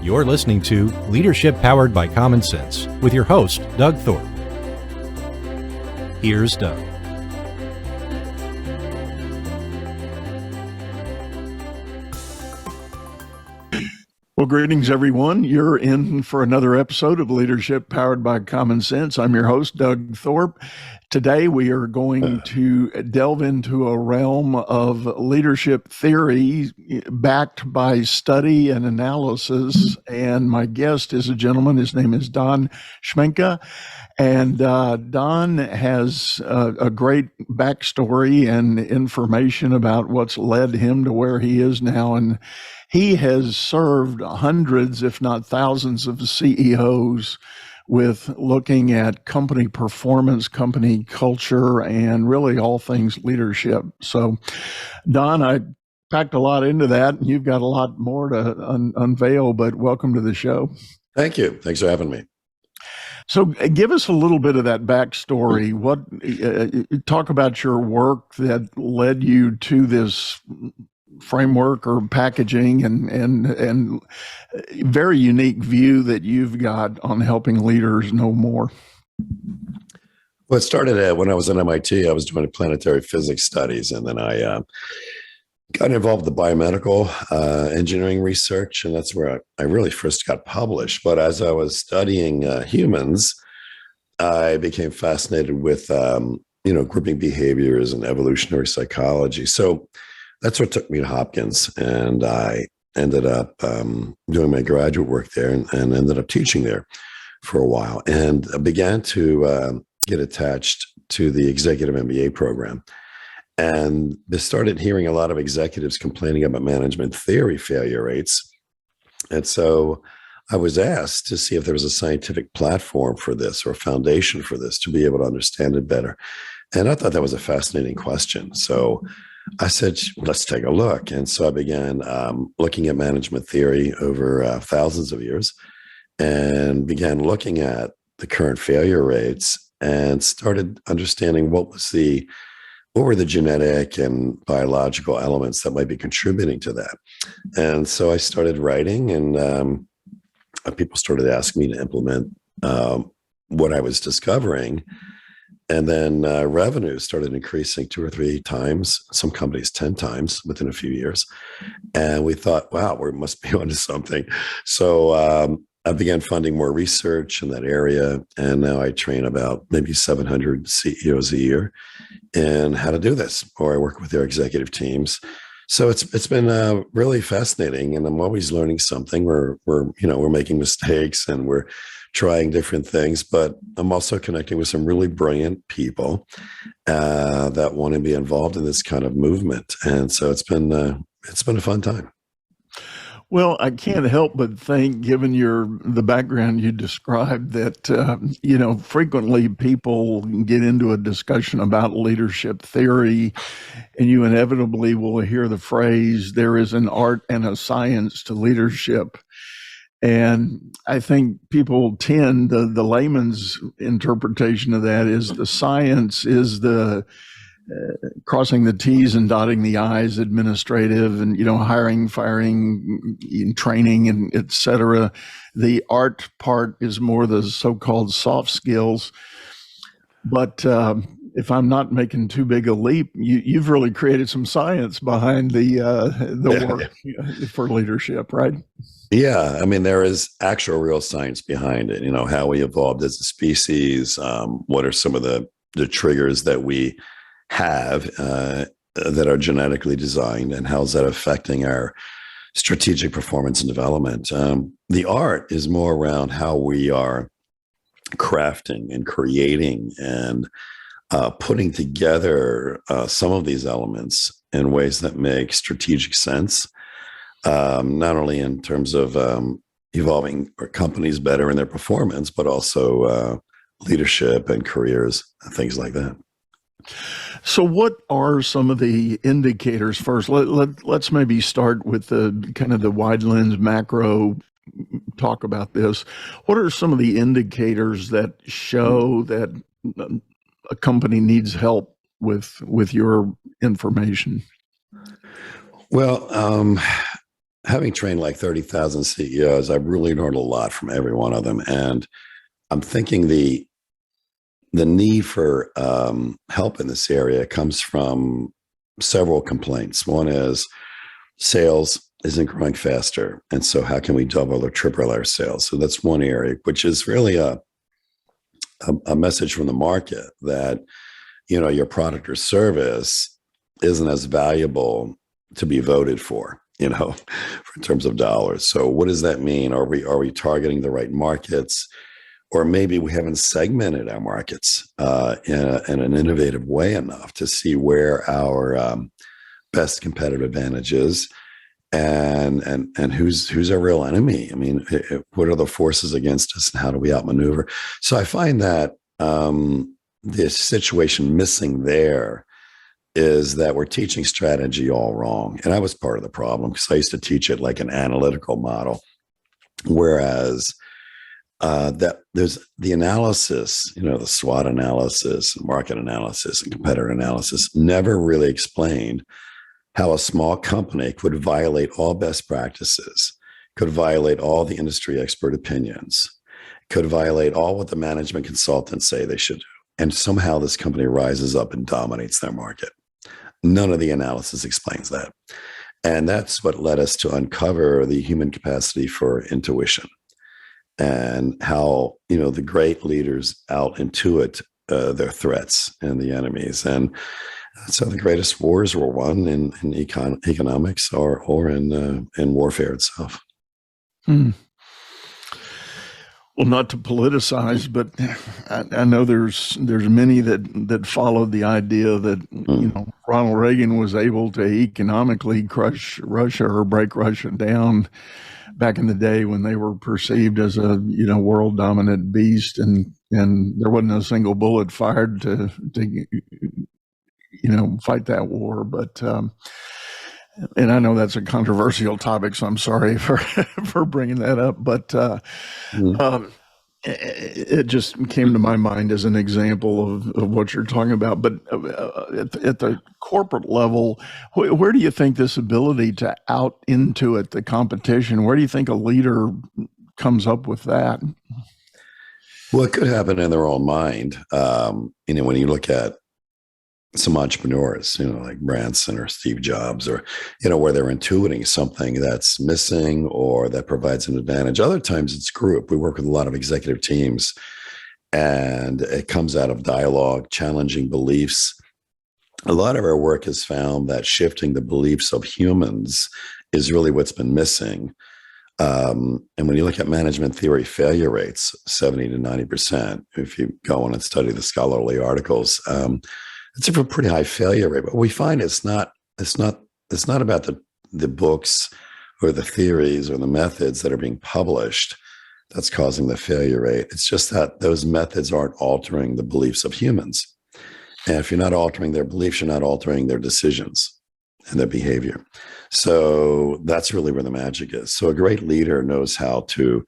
You're listening to Leadership Powered by Common Sense with your host, Doug Thorpe. Here's Doug. Well, greetings, everyone. You're in for another episode of Leadership Powered by Common Sense. I'm your host, Doug Thorpe. Today, we are going to delve into a realm of leadership theory backed by study and analysis. And my guest is a gentleman. His name is Don Schminke. And Don has a great backstory and information about what's led him to where he is now. And he has served hundreds, if not thousands, of CEOs with looking at company performance, company culture, and really all things leadership. So, Don, I packed a lot into that, and you've got a lot more to unveil, but welcome to the show. Thank you. Thanks for having me. So give us a little bit of that backstory. What talk about your work that led you to this framework or packaging and very unique view that you've got on helping leaders know more. Well, it started when I was at MIT. I was doing planetary physics studies, and then I got involved with the biomedical engineering research, and that's where I really first got published. But as I was studying humans, I became fascinated with grouping behaviors and evolutionary psychology. So that's what took me to Hopkins, and I ended up doing my graduate work there and ended up teaching there for a while, and I began to get attached to the executive MBA program. And they started hearing a lot of executives complaining about management theory failure rates. And so I was asked to see if there was a scientific platform for this or a foundation for this to be able to understand it better. And I thought that was a fascinating question. So I said, let's take a look. And so I began looking at management theory over thousands of years and began looking at the current failure rates and started understanding what were the genetic and biological elements that might be contributing to that. And so I started writing, and people started asking me to implement what I was discovering. And then revenue started increasing 2 or 3 times, some companies 10 times within a few years. And we thought, wow, we must be onto something. So I began funding more research in that area. And now I train about maybe 700 CEOs a year in how to do this, or I work with their executive teams. So it's been really fascinating, and I'm always learning something. We're making mistakes and we're trying different things, but I'm also connecting with some really brilliant people that want to be involved in this kind of movement. And so it's been a fun time. Well, I can't help but think, given the background you described, that frequently people get into a discussion about leadership theory, and you inevitably will hear the phrase, "There is an art and a science to leadership." And I think people tend, the layman's interpretation of that is the science is the crossing the T's and dotting the I's, administrative, and hiring, firing, training, and et cetera. The art part is more the so-called soft skills. But if I'm not making too big a leap, you've really created some science behind the work for leadership, right? Yeah, I mean, there is actual real science behind it. How we evolved as a species. What are some of the triggers that we have that are genetically designed, and how's that affecting our strategic performance and development? The art is more around how we are crafting and creating and putting together some of these elements in ways that make strategic sense, not only in terms of evolving our companies better in their performance, but also leadership and careers and things like that. So what are some of the indicators first? Let's maybe start with the kind of the wide lens macro talk about this. What are some of the indicators that show that a company needs help with your information? Well, having trained like 30,000 CEOs, I've really learned a lot from every one of them. And I'm thinking the need for help in this area comes from several complaints. One is sales isn't growing faster. And so how can we double or triple our sales? So that's one area, which is really a message from the market that, your product or service isn't as valuable to be voted for, in terms of dollars. So what does that mean? Are we targeting the right markets? Or maybe we haven't segmented our markets in an innovative way enough to see where our best competitive advantage is, and who's our real enemy. I mean, what are the forces against us, and how do we outmaneuver? So I find that the situation missing there is that we're teaching strategy all wrong. And I was part of the problem because I used to teach it like an analytical model, whereas that there's the analysis, the SWOT analysis, market analysis, and competitor analysis never really explained how a small company could violate all best practices, could violate all the industry expert opinions, could violate all what the management consultants say they should do. And somehow this company rises up and dominates their market. None of the analysis explains that. And that's what led us to uncover the human capacity for intuition, and how the great leaders out intuit their threats and the enemies. And so the greatest wars were won in economics or in warfare itself. Well, not to politicize, but I know there's many that followed the idea that Ronald Reagan was able to economically crush Russia or break Russia down back in the day when they were perceived as a world dominant beast, and there wasn't a single bullet fired to fight that war. But and I know that's a controversial topic, so I'm sorry for bringing that up. But it just came to my mind as an example of what you're talking about. But at the corporate level, where do you think this ability to out intuit the competition, where do you think a leader comes up with that? Well, it could happen in their own mind. When you look at some entrepreneurs, like Branson or Steve Jobs, or, where they're intuiting something that's missing or that provides an advantage. Other times it's group. We work with a lot of executive teams, and it comes out of dialogue, challenging beliefs. A lot of our work has found that shifting the beliefs of humans is really what's been missing. And when you look at management theory failure rates, 70 to 90%, if you go on and study the scholarly articles, it's a pretty high failure rate. But we find it's not about the books or the theories or the methods that are being published that's causing the failure rate. It's just that those methods aren't altering the beliefs of humans. And if you're not altering their beliefs, you're not altering their decisions and their behavior. So that's really where the magic is. So a great leader knows how to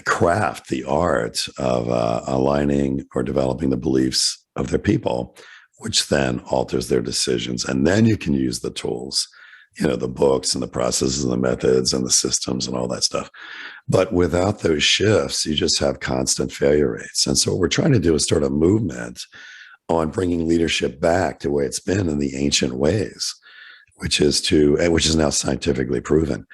craft the art of aligning or developing the beliefs of their people, which then alters their decisions. And then you can use the tools, the books and the processes and the methods and the systems and all that stuff. But without those shifts, you just have constant failure rates. And so what we're trying to do is start a movement on bringing leadership back to where it's been in the ancient ways, which is now scientifically proven,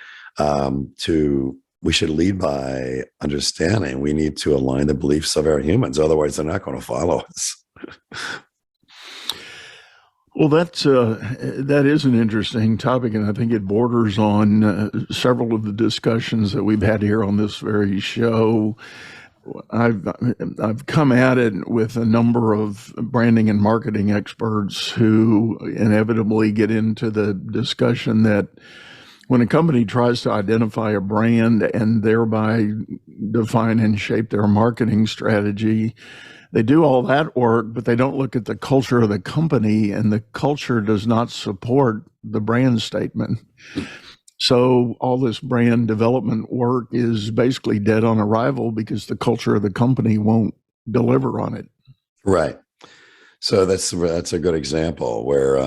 we should lead by understanding. We need to align the beliefs of our humans. Otherwise, they're not going to follow us. Well, that is an interesting topic, and I think it borders on several of the discussions that we've had here on this very show. I've come at it with a number of branding and marketing experts who inevitably get into the discussion that when a company tries to identify a brand and thereby define and shape their marketing strategy, they do all that work, but they don't look at the culture of the company, and the culture does not support the brand statement. So all this brand development work is basically dead on arrival because the culture of the company won't deliver on it. Right. So that's a good example where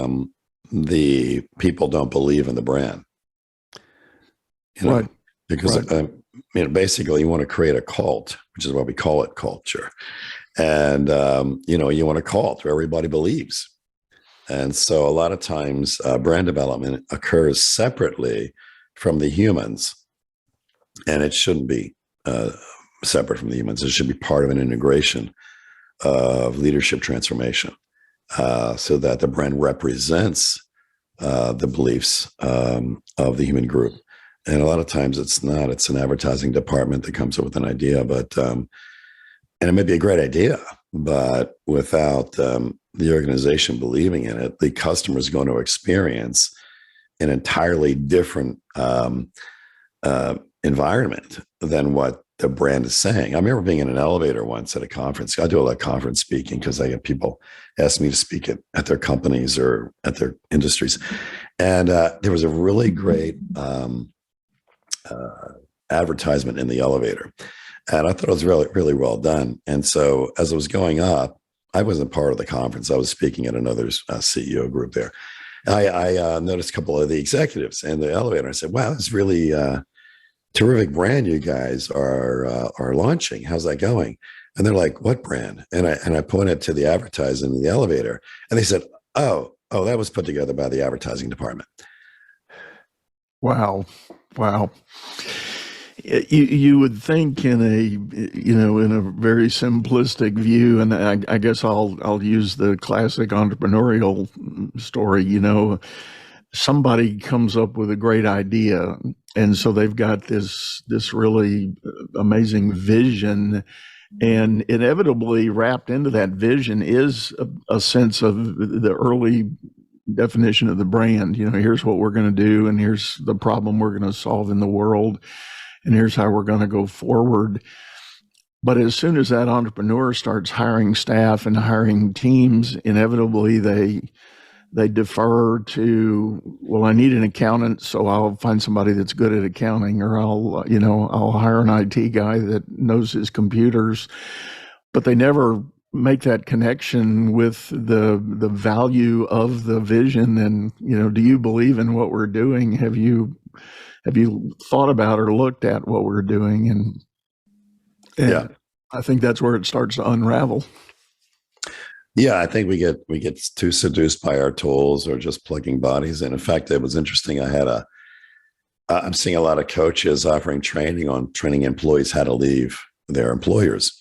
the people don't believe in the brand. you know, Right. because Right. basically you want to create a cult, which is why we call it culture. And, you want a cult where everybody believes. And so a lot of times brand development occurs separately from the humans, and it shouldn't be separate from the humans. It should be part of an integration of leadership transformation, so that the brand represents the beliefs of the human group. And a lot of times it's not. It's an advertising department that comes up with an idea, and it may be a great idea, but without the organization believing in it, the customer is going to experience an entirely different environment than what the brand is saying. I remember being in an elevator once at a conference. I do a lot of conference speaking because I get people ask me to speak at their companies or at their industries. And there was a really great advertisement in the elevator. And I thought it was really, really well done. And so as I was going up, I wasn't part of the conference. I was speaking at another CEO group there. I noticed a couple of the executives in the elevator. I said, wow, it's really terrific brand you guys are launching. How's that going? And they're like, what brand? And I pointed to the advertising in the elevator. And they said, oh, that was put together by the advertising department. Wow. You would think in a very simplistic view, and I guess I'll use the classic entrepreneurial story. Somebody comes up with a great idea, and so they've got this really amazing vision, and inevitably wrapped into that vision is a sense of the early definition of the brand. Here's what we're going to do, and here's the problem we're going to solve in the world, and here's how we're going to go forward. But as soon as that entrepreneur starts hiring staff and hiring teams, inevitably they defer to, well, I need an accountant, so I'll find somebody that's good at accounting, or I'll hire an IT guy that knows his computers. But they never make that connection with the value of the vision. And do you believe in what we're doing? Have you thought about or looked at what we're doing? And Yeah, I think that's where it starts to unravel. yeah. I think we get too seduced by our tools or just plugging bodies. And in fact, it was interesting. I'm seeing a lot of coaches offering training on training employees how to leave their employers.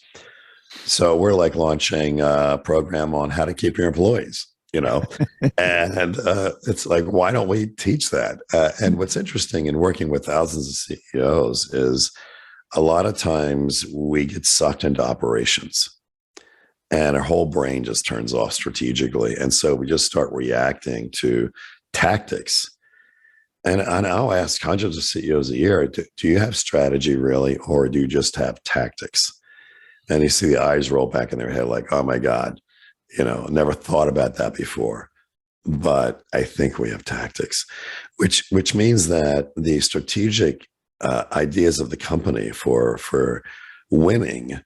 So we're like launching a program on how to keep your employees, and it's like, why don't we teach that? And what's interesting in working with thousands of CEOs is a lot of times we get sucked into operations and our whole brain just turns off strategically. And so we just start reacting to tactics. And I'll ask hundreds of CEOs a year, do you have strategy really, or do you just have tactics? And you see the eyes roll back in their head like, oh my God, never thought about that before. But I think we have tactics, which means that the strategic ideas of the company for winning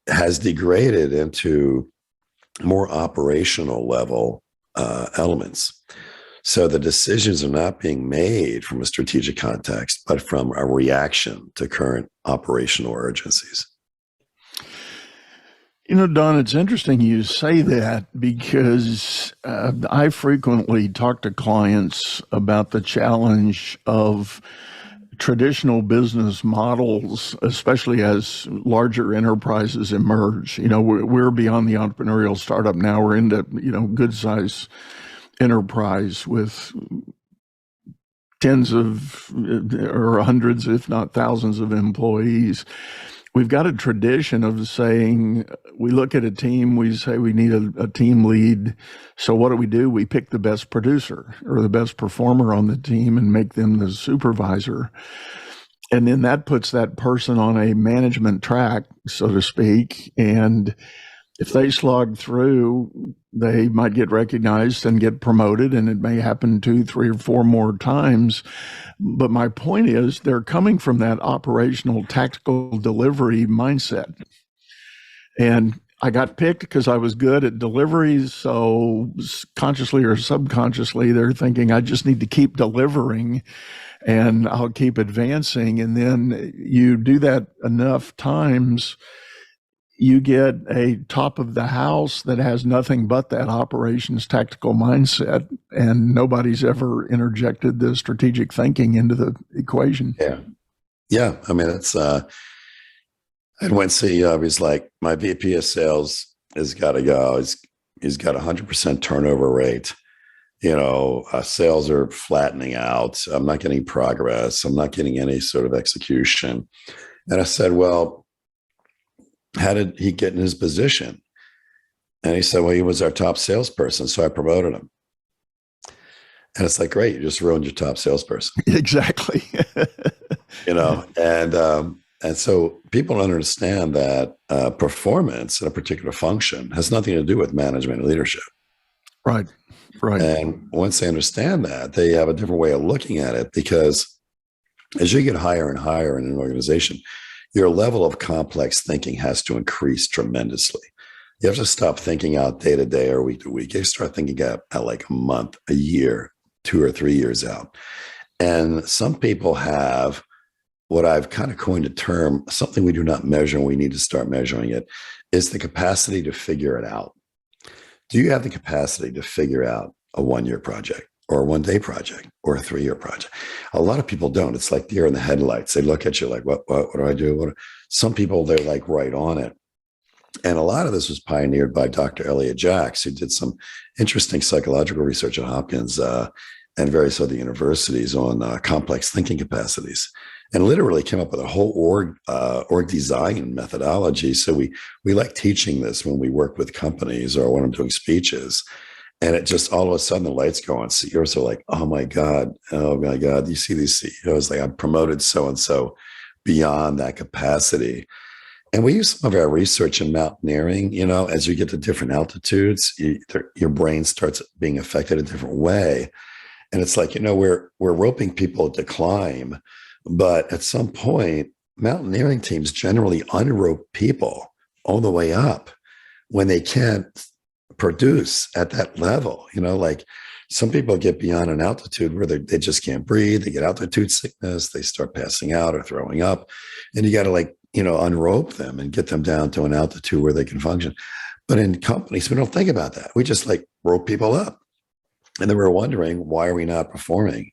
has degraded into more operational level elements. So the decisions are not being made from a strategic context, but from a reaction to current operational urgencies. Don, it's interesting you say that, because I frequently talk to clients about the challenge of traditional business models, especially as larger enterprises emerge. We're beyond the entrepreneurial startup now. We're into, good size enterprise with tens of or hundreds, if not thousands of employees. We've got a tradition of saying, we look at a team, we say we need a team lead. So what do? We pick the best producer or the best performer on the team and make them the supervisor. And then that puts that person on a management track, so to speak. And if they slog through, they might get recognized and get promoted, and it may happen 2, 3, or 4 more times. But my point is, they're coming from that operational tactical delivery mindset. And I got picked because I was good at deliveries. So consciously or subconsciously, they're thinking, I just need to keep delivering. and I'll keep advancing. And then you do that enough times, you get a top of the house that has nothing but that operations tactical mindset, and nobody's ever interjected the strategic thinking into the equation. Yeah. Yeah. I mean, it's, I had one CEO, he's like, my VP of sales has got to go. He's got 100% turnover rate. Sales are flattening out. I'm not getting progress. I'm not getting any sort of execution. And I said, well, how did he get in his position? And he said, well, he was our top salesperson, so I promoted him. And it's like, great, you just ruined your top salesperson. Exactly. And so people don't understand that performance in a particular function has nothing to do with management and leadership. Right. And once they understand that, they have a different way of looking at it, because as you get higher and higher in an organization, your level of complex thinking has to increase tremendously. You have to stop thinking out day to day or week to week. You start thinking out like a month, a year, 2 or 3 years out. And some people have what I've kind of coined a term, something we do not measure and we need to start measuring it, is the capacity to figure it out. Do you have the capacity to figure out a 1-year project or a 1-day project or a 3-year project? A lot of people don't. It's like deer in the headlights. They look at you like, what do I do? Some people, they're like right on it. And a lot of this was pioneered by Dr. Elliot Jacks, who did some interesting psychological research at Hopkins and various other universities on complex thinking capacities, and literally came up with a whole org design methodology. So we like teaching this when we work with companies or when I'm doing speeches. And it just, all of a sudden the lights go on. CEOs are like, oh my God. You see these CEOs, like, I've promoted so-and-so beyond that capacity. And we use some of our research in mountaineering. As you get to different altitudes, your brain starts being affected a different way. And it's like, we're roping people to climb, but at some point, mountaineering teams generally unrope people all the way up when they can't produce at that level. Like some people get beyond an altitude where they just can't breathe. They get altitude sickness. They start passing out or throwing up. And you got to unrope them and get them down to an altitude where they can function. But in companies, we don't think about that. We just rope people up. And then we're wondering, why are we not performing?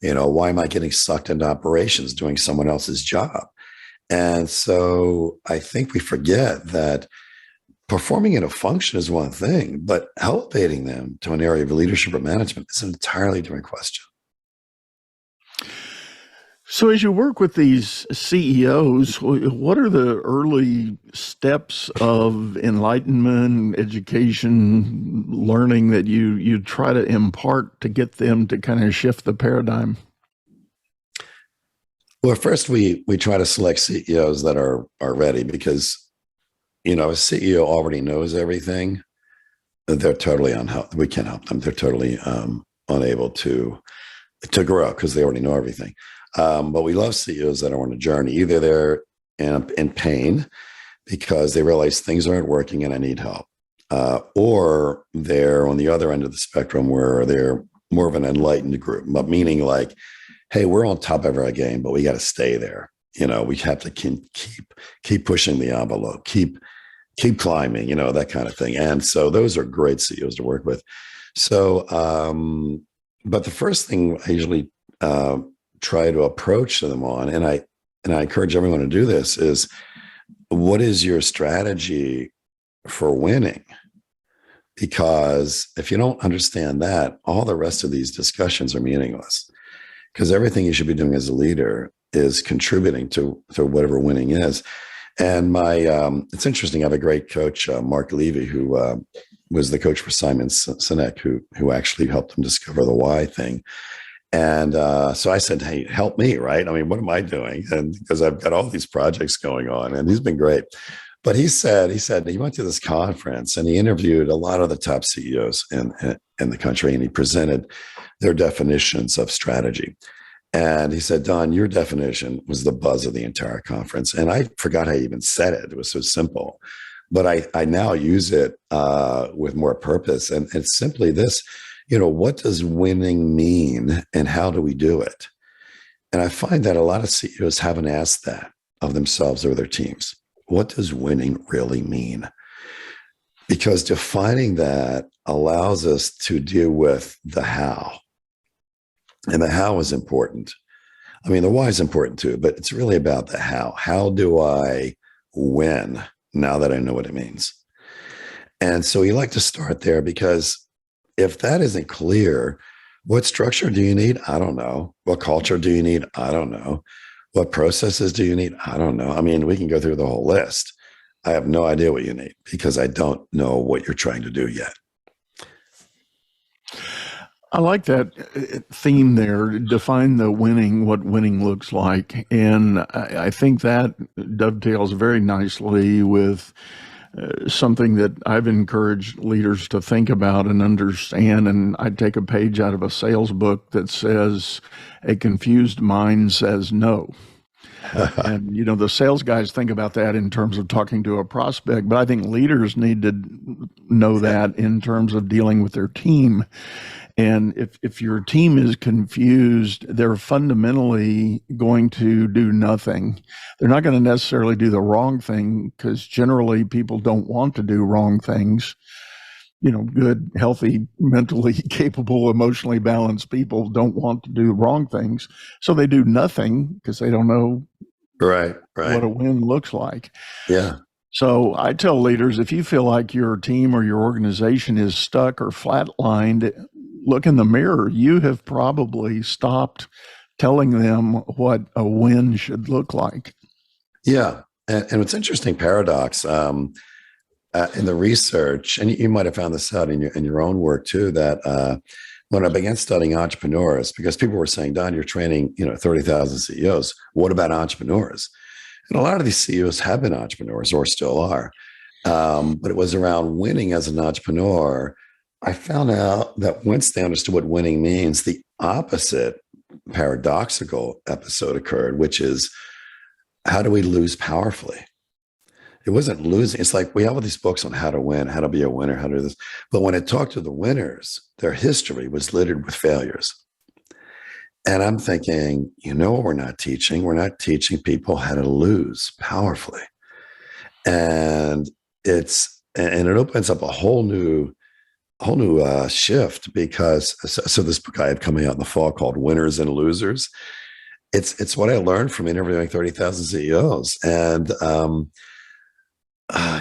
Why am I getting sucked into operations doing someone else's job? And so I think we forget that performing in a function is one thing, but elevating them to an area of leadership or management is an entirely different question. So as you work with these CEOs, what are the early steps of enlightenment, education, learning that you try to impart to get them to kind of shift the paradigm? Well, first we try to select CEOs that are ready, because, a CEO already knows everything. They're totally we can't help them. They're totally unable to grow because they already know everything. But we love CEOs that are on a journey. Either they're in pain because they realize things aren't working and I need help, or they're on the other end of the spectrum where they're more of an enlightened group, but meaning like, hey, we're on top of our game, but we got to stay there. We have to keep pushing the envelope, keep climbing, that kind of thing. And so those are great CEOs to work with. So, but the first thing I usually try to approach them on, and I encourage everyone to do this, is what is your strategy for winning? Because if you don't understand that, all the rest of these discussions are meaningless, because everything you should be doing as a leader is contributing to whatever winning is. And it's interesting. I have a great coach, Mark Levy, who was the coach for Simon Sinek, who actually helped him discover the why thing. And so I said, hey, help me, right? I mean, what am I doing? And because I've got all these projects going on, and he's been great. But he said he went to this conference and he interviewed a lot of the top CEOs in the country, and he presented their definitions of strategy. And he said, Don, your definition was the buzz of the entire conference. And I forgot how he even said it. It was so simple. But I now use it with more purpose. And it's simply this, what does winning mean and how do we do it? And I find that a lot of CEOs haven't asked that of themselves or their teams. What does winning really mean? Because defining that allows us to deal with the how. And the how is important. I mean, the why is important too, but it's really about the how. How do I win now that I know what it means? And so you like to start there, because if that isn't clear, what structure do you need? I don't know. What culture do you need? I don't know. What processes do you need? I don't know. I mean, we can go through the whole list. I have no idea what you need because I don't know what you're trying to do yet. I like that theme there. Define the winning, what winning looks like. And I think that dovetails very nicely with something that I've encouraged leaders to think about and understand. And I take a page out of a sales book that says, a confused mind says no. And, the sales guys think about that in terms of talking to a prospect, but I think leaders need to know that in terms of dealing with their team. And if your team is confused, they're fundamentally going to do nothing. They're not going to necessarily do the wrong thing, because generally people don't want to do wrong things. Good, healthy, mentally capable, emotionally balanced people don't want to do wrong things. So they do nothing because they don't know Right. what a win looks like. Yeah. So I tell leaders, if you feel like your team or your organization is stuck or flatlined, look in the mirror. You have probably stopped telling them what a win should look like. Yeah. And it's interesting paradox in the research, and you might have found this out in your own work too, that when I began studying entrepreneurs, because people were saying, Don, you're training 30,000 CEOs. What about entrepreneurs? And a lot of these CEOs have been entrepreneurs or still are. But it was around winning as an entrepreneur. I found out that once they understood what winning means, the opposite paradoxical episode occurred, which is, how do we lose powerfully? It wasn't losing. It's like we have all these books on how to win, how to be a winner, how to do this. But when it talked to the winners, their history was littered with failures. And I'm thinking, what we're not teaching? We're not teaching people how to lose powerfully. And it opens up a whole new shift, because so this book I have coming out in the fall called Winners and Losers. It's what I learned from interviewing 30,000 CEOs. And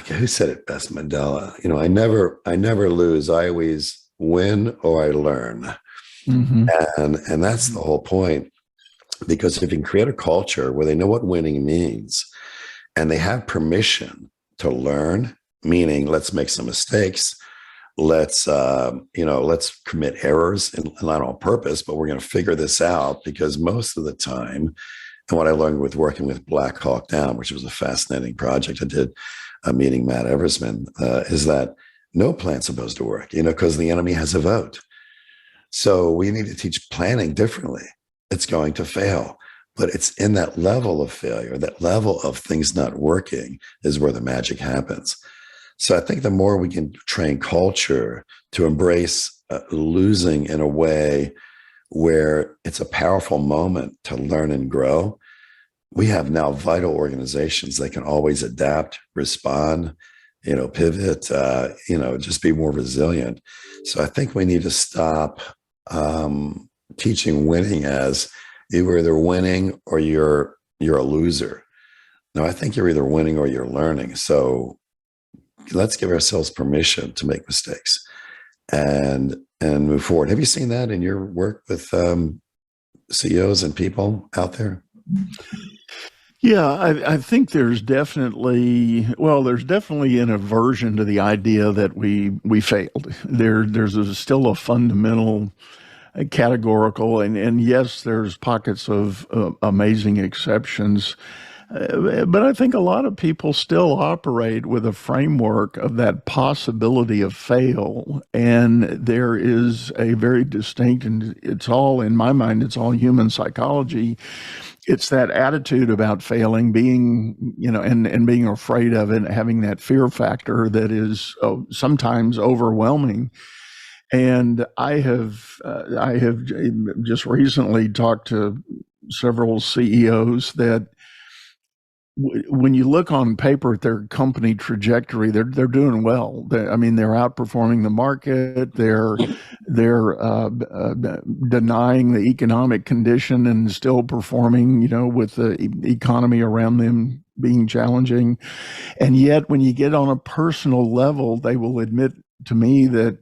who said it best? Mandela. I never lose. I always win or I learn. Mm-hmm. And that's the whole point. Because if you can create a culture where they know what winning means and they have permission to learn, meaning let's make some mistakes, let's commit errors, and not on purpose, but we're going to figure this out, because most of the time, and what I learned with working with Black Hawk Down, which was a fascinating project I did, meeting Matt Eversman, is that no plan's supposed to work, because the enemy has a vote. So we need to teach planning differently. It's going to fail, but it's in that level of failure, that level of things not working, is where the magic happens. So I think the more we can train culture to embrace losing in a way where it's a powerful moment to learn and grow, we have now vital organizations that can always adapt, respond, pivot, just be more resilient. So I think we need to stop teaching winning as you're either winning or you're a loser. No, I think you're either winning or you're learning. So let's give ourselves permission to make mistakes and move forward. Have you seen that in your work with CEOs and people out there? Yeah, I think there's definitely an aversion to the idea that we failed. There's still a fundamental categorical, and yes, there's pockets of amazing exceptions. But I think a lot of people still operate with a framework of that possibility of fail. And there is a very distinct, and it's all, in my mind, it's all human psychology. It's that attitude about failing, being, and being afraid of it, having that fear factor that is sometimes overwhelming. And I have just recently talked to several CEOs that when you look on paper at their company trajectory, they're doing well. They're outperforming the market. They're denying the economic condition and still performing, with the economy around them being challenging. And yet, when you get on a personal level, they will admit to me that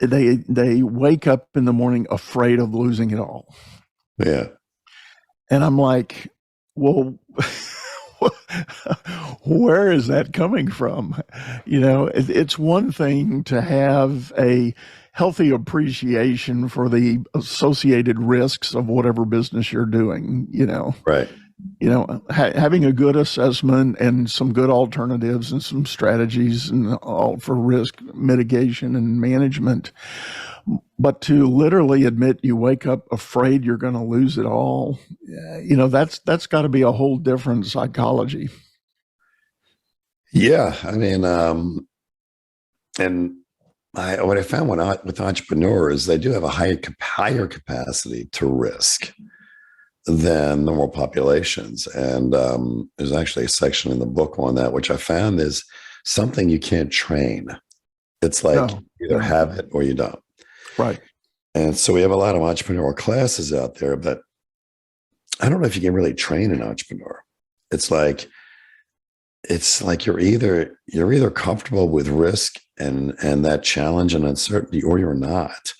they wake up in the morning afraid of losing it all. Yeah. And I'm like, well, where is that coming from? It's one thing to have a healthy appreciation for the associated risks of whatever business you're doing, Right. Having a good assessment and some good alternatives and some strategies and all for risk mitigation and management. But to literally admit you wake up afraid you're going to lose it all, that's got to be a whole different psychology. Yeah. What I found with entrepreneurs, they do have a higher capacity to risk than normal populations. And there's actually a section in the book on that, which I found is something you can't train. It's like you either have it or you don't. Right. And so we have a lot of entrepreneurial classes out there, but I don't know if you can really train an entrepreneur. It's like you're either comfortable with risk and that challenge and uncertainty, or you're not.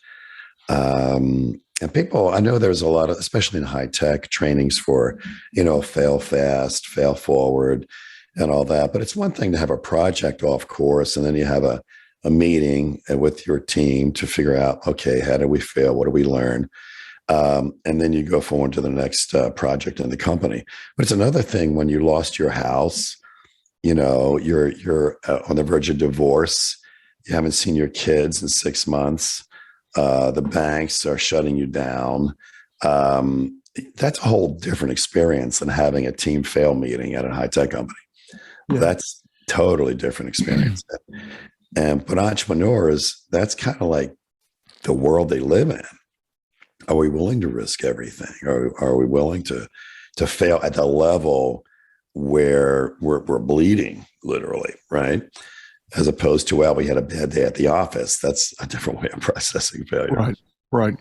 And people, I know there's a lot of, especially in high tech, trainings for, fail fast, fail forward, and all that. But it's one thing to have a project off course, and then you have a meeting with your team to figure out, okay, how did we fail? What did we learn? And then you go forward to the next project in the company. But it's another thing when you lost your house, you're on the verge of divorce. You haven't seen your kids in 6 months. The banks are shutting you down. That's a whole different experience than having a team fail meeting at a high tech company. Yeah. That's totally different experience. But entrepreneurs, that's kind of like the world they live in. Are we willing to risk everything? Are we willing to fail at the level where we're bleeding, literally, right? As opposed to, well, we had a bad day at the office. That's a different way of processing failure. Right.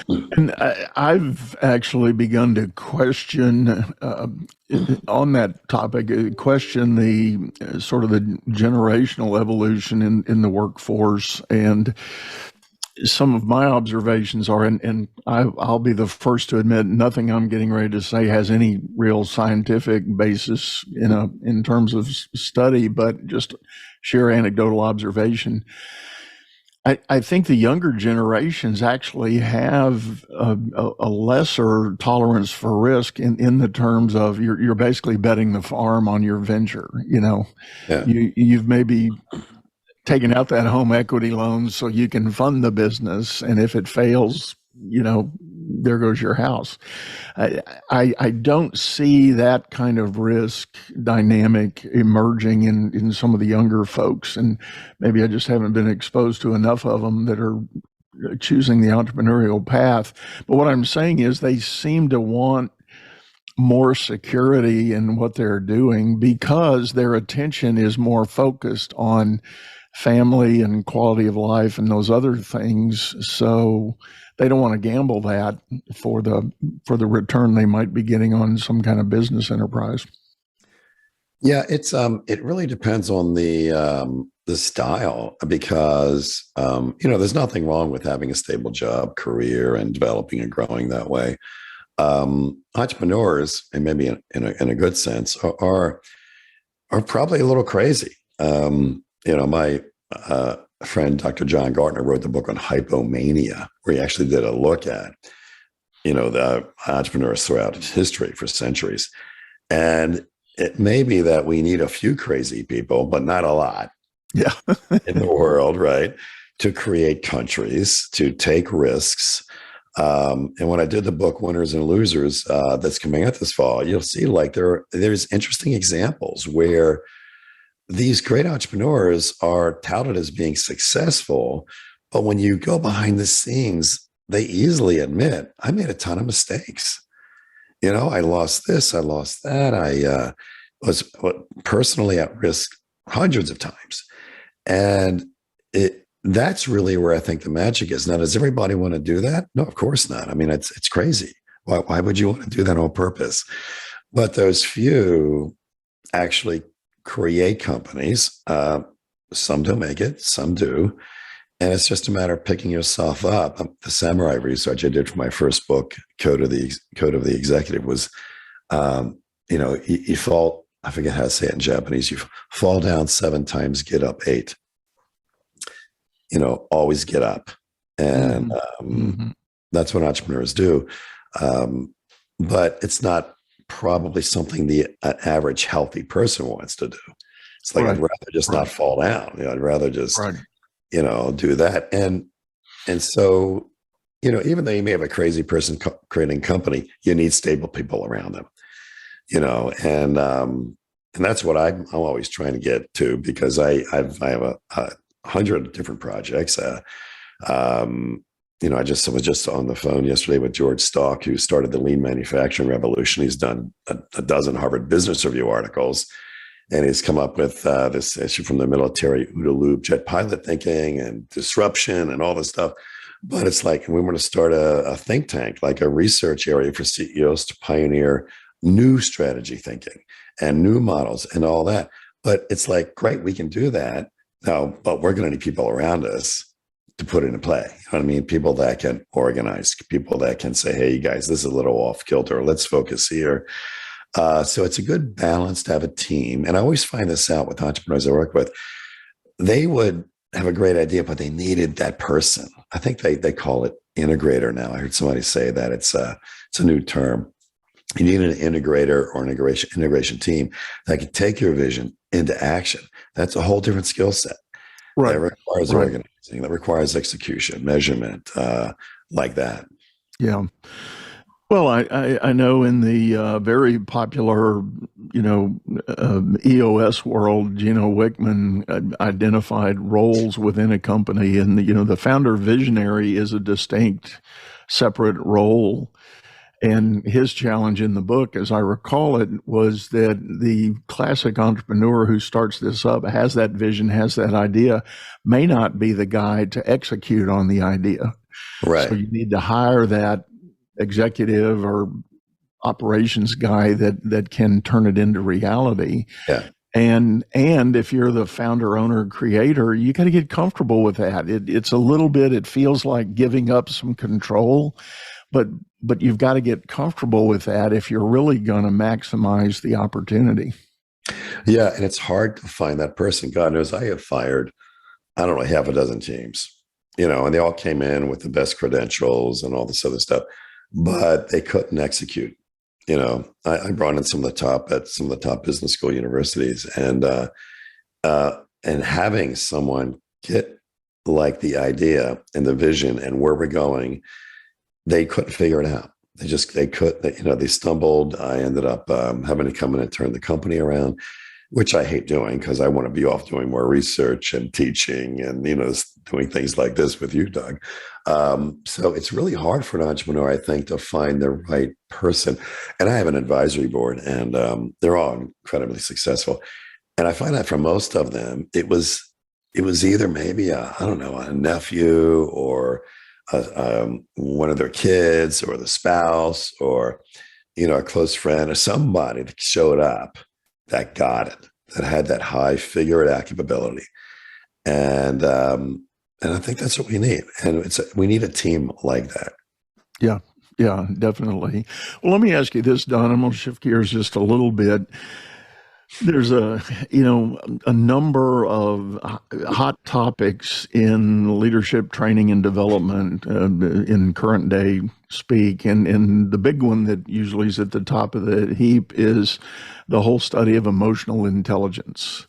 And I've actually begun to question, on that topic, question the sort of the generational evolution in the workforce. And some of my observations are, and I'll be the first to admit, nothing I'm getting ready to say has any real scientific basis in terms of study, but just sheer anecdotal observation. I think the younger generations actually have a lesser tolerance for risk in the terms of you're basically betting the farm on your venture. Yeah. You've maybe taken out that home equity loan so you can fund the business, and if it fails, there goes your house. I don't see that kind of risk dynamic emerging in some of the younger folks, and maybe I just haven't been exposed to enough of them that are choosing the entrepreneurial path. But what I'm saying is they seem to want more security in what they're doing because their attention is more focused on family and quality of life and those other things. So they don't want to gamble that for the return they might be getting on some kind of business enterprise. Yeah, it really depends on the style, because there's nothing wrong with having a stable job, career, and developing and growing that way. Entrepreneurs, and maybe in a good sense, are probably a little crazy. My friend, Dr. John Gartner, wrote the book on hypomania, where he actually did a look at, the entrepreneurs throughout history for centuries. And it may be that we need a few crazy people, but not a lot in the world, right? To create countries, to take risks. And when I did the book Winners and Losers, that's coming out this fall, you'll see there's interesting examples where these great entrepreneurs are touted as being successful, but when you go behind the scenes, they easily admit, I made a ton of mistakes. I lost this, I lost that. I was personally at risk hundreds of times. And that's really where I think the magic is. Now, does everybody want to do that? No, of course not. I mean, it's crazy. Why would you want to do that on purpose? But those few actually create companies. Some don't make it, some do. And it's just a matter of picking yourself up. The samurai research I did for my first book, Code of the Executive, was, you fall, I forget how to say it in Japanese, you fall down 7 times, get up 8. Always get up. And that's what entrepreneurs do. But it's not probably something the average healthy person wants to do. It's like, I'd rather just not fall down. I'd rather just, do that. And so, even though you may have a crazy person creating a company, you need stable people around them, and that's what I'm always trying to get to, because I have 100 different projects. I was just on the phone yesterday with George Stalk, who started the lean manufacturing revolution. He's done a dozen Harvard Business Review articles, and he's come up with this issue from the military, OODA loop, jet pilot thinking and disruption and all this stuff. But it's like, we want to start a think tank, like a research area for CEOs to pioneer new strategy thinking and new models and all that. But it's like, great, we can do that now, but we're going to need people around us to put into play. You know what I mean? People that can organize, people that can say, hey, you guys, this is a little off kilter. Let's focus here. So it's a good balance to have a team. And I always find this out with entrepreneurs I work with. They would have a great idea, but they needed that person. I think they call it integrator now. I heard somebody say that it's a new term. You need an integrator or an integration team that can take your vision into action. That's a whole different skill set. Right. That requires organizing, that requires execution, measurement, like that. Yeah. Well, I know in the very popular, EOS world, Gino Wickman identified roles within a company, and the founder visionary is a distinct, separate role. And his challenge in the book, as I recall it, was that the classic entrepreneur who starts this up, has that vision, has that idea, may not be the guy to execute on the idea. Right. So you need to hire that executive or operations guy that can turn it into reality. Yeah. And if you're the founder, owner, creator, you got to get comfortable with that. It's a little bit, it feels like giving up some control, but you've got to get comfortable with that if you're really going to maximize the opportunity. Yeah. And it's hard to find that person. God knows I have fired, I don't know, half a dozen teams, and they all came in with the best credentials and all this other stuff, but they couldn't execute. I brought in some of the top at some of the top business school universities, and having someone get like the idea and the vision and where we're going, they couldn't figure it out. They stumbled. I ended up having to come in and turn the company around, which I hate doing because I want to be off doing more research and teaching and, doing things like this with you, Doug. So it's really hard for an entrepreneur, I think, to find the right person. And I have an advisory board, and they're all incredibly successful. And I find that for most of them, it was either maybe a nephew or one of their kids or the spouse or, a close friend or somebody that showed up that got it, that had that high figure it out capability. And I think that's what we need. And we need a team like that. Yeah, definitely. Well, let me ask you this, Don. I'm going to shift gears just a little bit. There's a number of hot topics in leadership training and development in current day speak. And the big one that usually is at the top of the heap is the whole study of emotional intelligence.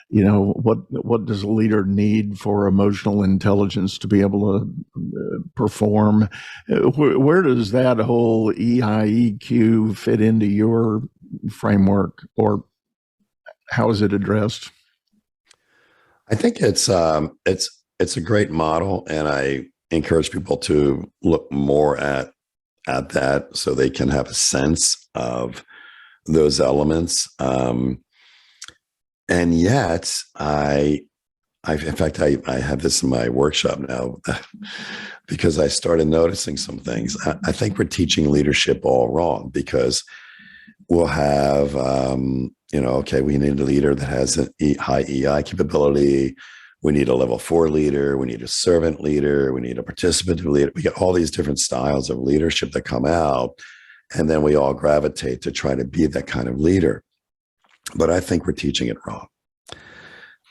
What does a leader need for emotional intelligence to be able to perform? Where does that whole EIEQ fit into your framework, or how is it addressed? I think it's a great model, and I encourage people to look more at that so they can have a sense of those elements. And yet in fact, I have this in my workshop now because I started noticing some things. I think we're teaching leadership all wrong, because we'll have, okay, we need a leader that has a high EI capability. We need a level 4 leader. We need a servant leader. We need a participative leader. We get all these different styles of leadership that come out, and then we all gravitate to try to be that kind of leader. But I think we're teaching it wrong,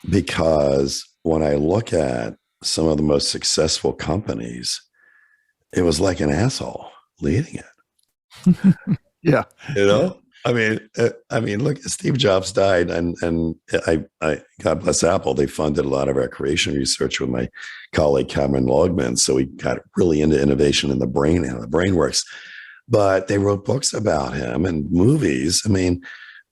because when I look at some of the most successful companies, it was like an asshole leading it. Yeah. I mean, look, Steve Jobs died, and I God bless Apple. They funded a lot of our creation research with my colleague Cameron Logman. So we got really into innovation in the brain and how the brain works. But they wrote books about him and movies. I mean,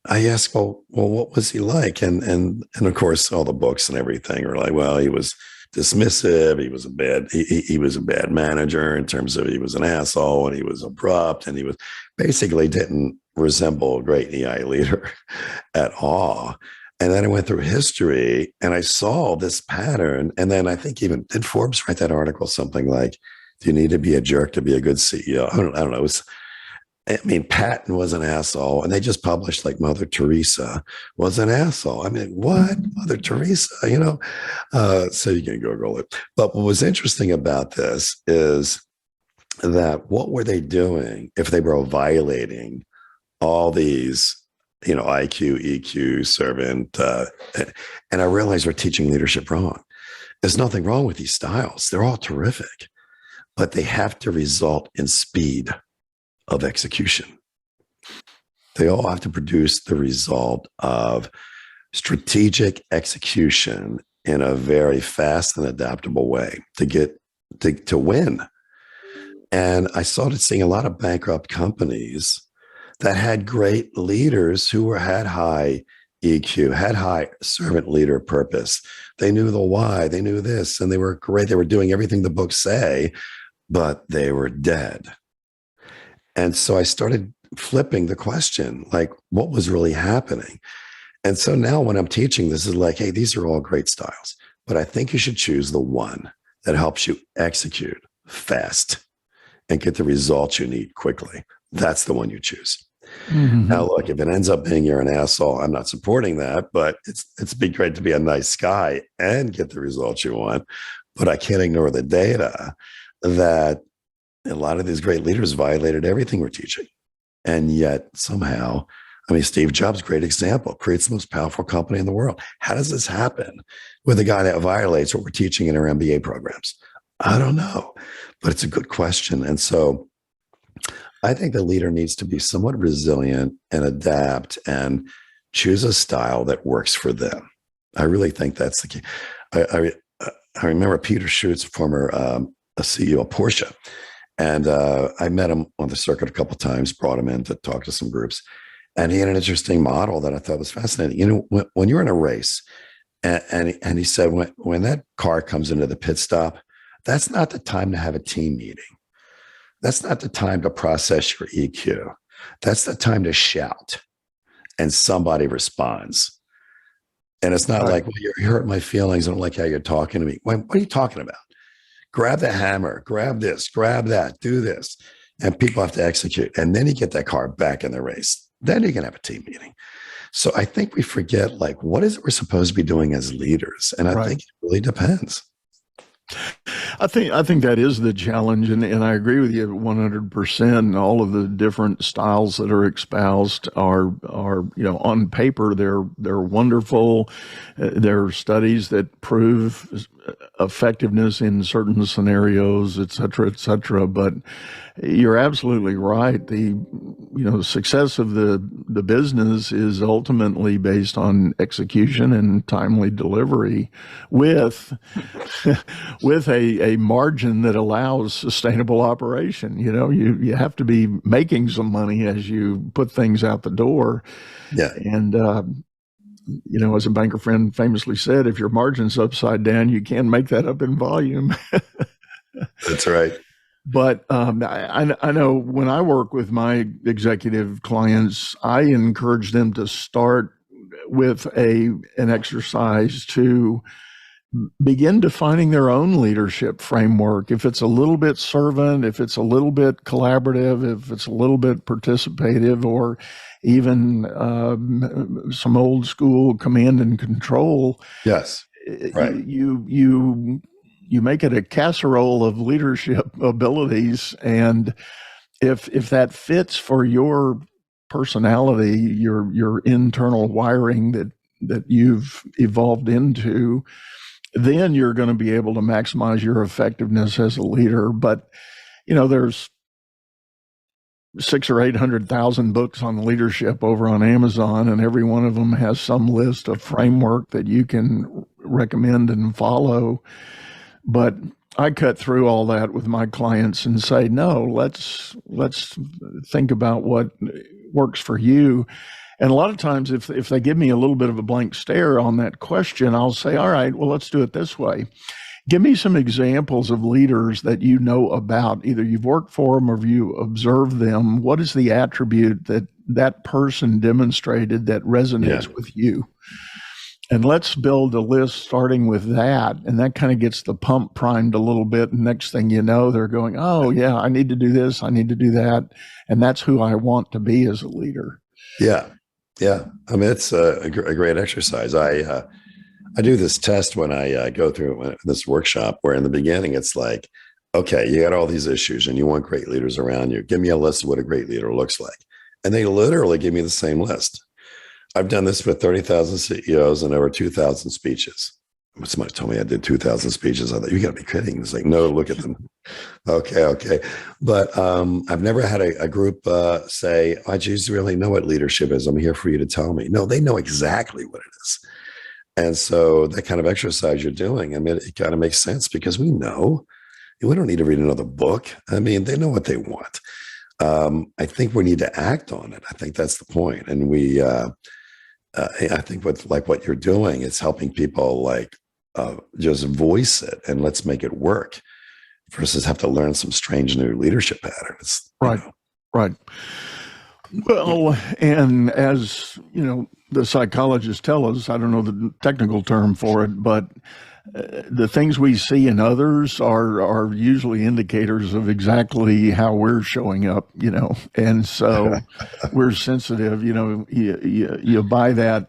I asked, well, what was he like? And of course, all the books and everything are like, well, he was dismissive. He was he was a bad manager in terms of he was an asshole, and he was abrupt, and he was basically didn't resemble a great EI leader at all. And then I went through history and I saw this pattern. And then I think even did Forbes write that article, something like, do you need to be a jerk to be a good CEO? I don't know. Patton was an asshole, and they just published like Mother Teresa was an asshole. I mean, what? Mother Teresa, so you can Google it. But what was interesting about this is that what were they doing if they were violating all these, IQ, EQ, servant, and I realized we're teaching leadership wrong. There's nothing wrong with these styles. They're all terrific, but they have to result in speed of execution. They all have to produce the result of strategic execution in a very fast and adaptable way to win. And I started seeing a lot of bankrupt companies that had great leaders who had high EQ, had high servant leader purpose. They knew the why, they knew this, and they were great. They were doing everything the books say, but they were dead. And so I started flipping the question, like, what was really happening? And so now when I'm teaching, this is like, hey, these are all great styles, but I think you should choose the one that helps you execute fast and get the results you need quickly. That's the one you choose. Mm-hmm. Now, look, if it ends up being you're an asshole, I'm not supporting that, but it's be great to be a nice guy and get the results you want. But I can't ignore the data that a lot of these great leaders violated everything we're teaching. And yet somehow, Steve Jobs, great example, creates the most powerful company in the world. How does this happen with a guy that violates what we're teaching in our MBA programs? I don't know, but it's a good question. And so I think the leader needs to be somewhat resilient and adapt and choose a style that works for them. I really think that's the key. I remember Peter Schutz, former a CEO of Porsche, and I met him on the circuit a couple of times, brought him in to talk to some groups, and he had an interesting model that I thought was fascinating. When you're in a race, and he said, when that car comes into the pit stop, that's not the time to have a team meeting. That's not the time to process your EQ. That's the time to shout and somebody responds. And it's not like, well, you hurt my feelings. I don't like how you're talking to me. What are you talking about? Grab the hammer, grab this, grab that, do this. And people have to execute. And then you get that car back in the race. Then you can have a team meeting. So I think we forget, like, what is it we're supposed to be doing as leaders? And I think it really depends. I think that is the challenge, and I agree with you 100%. All of the different styles that are espoused are on paper they're wonderful. There are studies that prove effectiveness in certain scenarios, et cetera. But you're absolutely right. The success of the business is ultimately based on execution and timely delivery with a margin that allows sustainable operation. You have to be making some money as you put things out the door. Yeah. And as a banker friend famously said, if your margin's upside down, you can't make that up in volume. That's right. But I know when I work with my executive clients, I encourage them to start with an exercise to begin defining their own leadership framework. If it's a little bit servant, if it's a little bit collaborative, if it's a little bit participative, or even some old school command and control. Yes. Right. You make it a casserole of leadership abilities, and if that fits for your personality, your internal wiring that you've evolved into, then you're going to be able to maximize your effectiveness as a leader. But there's 600,000 or 800,000 books on leadership over on Amazon, and every one of them has some list of framework that you can recommend and follow. But I cut through all that with my clients and say, no, let's think about what works for you. And a lot of times, if they give me a little bit of a blank stare on that question, I'll say, all right, well, let's do it this way. Give me some examples of leaders that you know about. Either you've worked for them or you observe them. What is the attribute that person demonstrated that resonates with you? And let's build a list starting with that. And that kind of gets the pump primed a little bit. And next thing you know, they're going, oh, yeah, I need to do this. I need to do that. And that's who I want to be as a leader. Yeah. Yeah. I mean, it's a great exercise. I do this test when I go through this workshop where in the beginning, it's like, okay, you got all these issues and you want great leaders around you. Give me a list of what a great leader looks like. And they literally give me the same list. I've done this with 30,000 CEOs and over 2,000 speeches. Somebody told me I did 2,000 speeches. I thought, you got to be kidding. It's like, no, look at them. Okay. But I've never had a group say, I just really know what leadership is. I'm here for you to tell me. No, they know exactly what it is. And so that kind of exercise you're doing, I mean, it kind of makes sense because we know. We don't need to read another book. I mean, they know what they want. I think we need to act on it. I think that's the point. And I think what you're doing is helping people just voice it and let's make it work versus have to learn some strange new leadership patterns. Right. Right. Well, and as the psychologists tell us, I don't know the technical term for it, but the things we see in others are usually indicators of exactly how we're showing up, and so we're sensitive. You buy that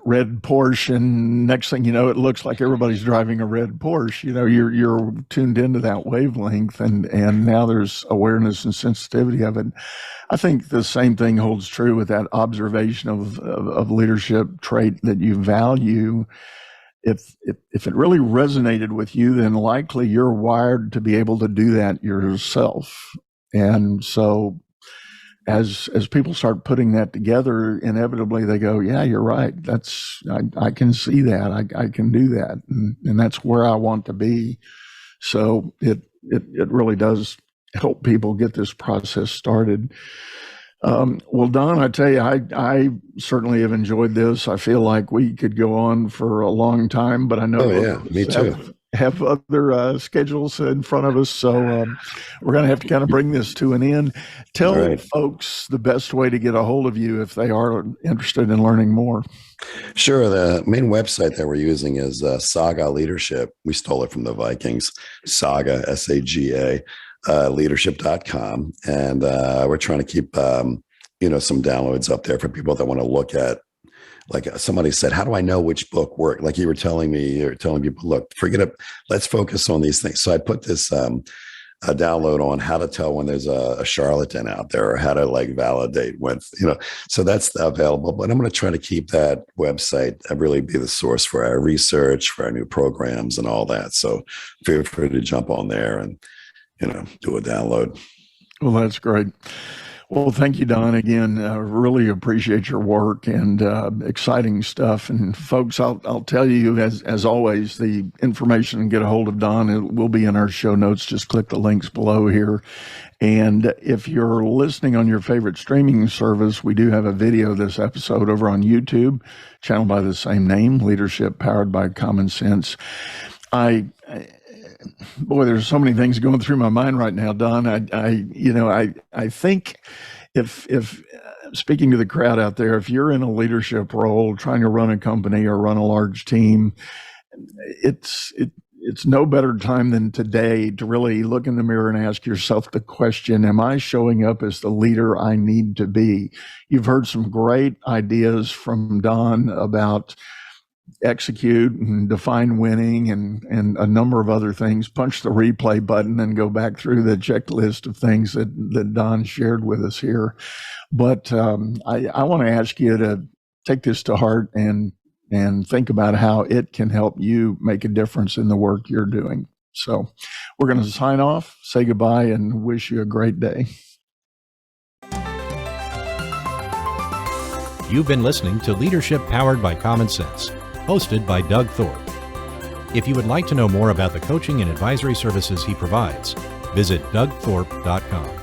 red Porsche, and next thing you know, it looks like everybody's driving a red Porsche. You're tuned into that wavelength, and now there's awareness and sensitivity of it. I think the same thing holds true with that observation of leadership trait that you value. If it really resonated with you, then likely you're wired to be able to do that yourself. And so as people start putting that together, inevitably they go, yeah, you're right. I can see that. I can do that. And that's where I want to be. So it really does help people get this process started. Well, Don, I tell you, I certainly have enjoyed this. I feel like we could go on for a long time, but I know me too. Have other schedules in front of us, so we're going to have to kind of bring this to an end. Tell folks the best way to get a hold of you if they are interested in learning more. Sure. The main website that we're using is Saga Leadership. We stole it from the Vikings. Saga, SAGA. Leadership.com. And we're trying to keep, some downloads up there for people that want to look at, like somebody said, how do I know which book worked? Like you're telling people, look, forget it. Let's focus on these things. So I put this a download on how to tell when there's a charlatan out there or how to validate when, so that's available. But I'm going to try to keep that website really be the source for our research, for our new programs and all that. So feel free to jump on there and do a download. Well, that's great. Well, thank you, Don. Again, really appreciate your work and exciting stuff. And folks, I'll tell you, as always, the information to get a hold of Don, it will be in our show notes. Just click the links below here. And if you're listening on your favorite streaming service, we do have a video of this episode over on YouTube, channel by the same name, Leadership Powered by Common Sense. boy, there's so many things going through my mind right now, Don. I think if speaking to the crowd out there, if you're in a leadership role, trying to run a company or run a large team, it's no better time than today to really look in the mirror and ask yourself the question, am I showing up as the leader I need to be? You've heard some great ideas from Don about execute and define winning and a number of other things. Punch the replay button and go back through the checklist of things that Don shared with us here. But I want to ask you to take this to heart and think about how it can help you make a difference in the work you're doing. So we're going to sign off, say goodbye, and wish you a great day. You've been listening to Leadership Powered by Common Sense, hosted by Doug Thorpe. If you would like to know more about the coaching and advisory services he provides, visit dougthorpe.com.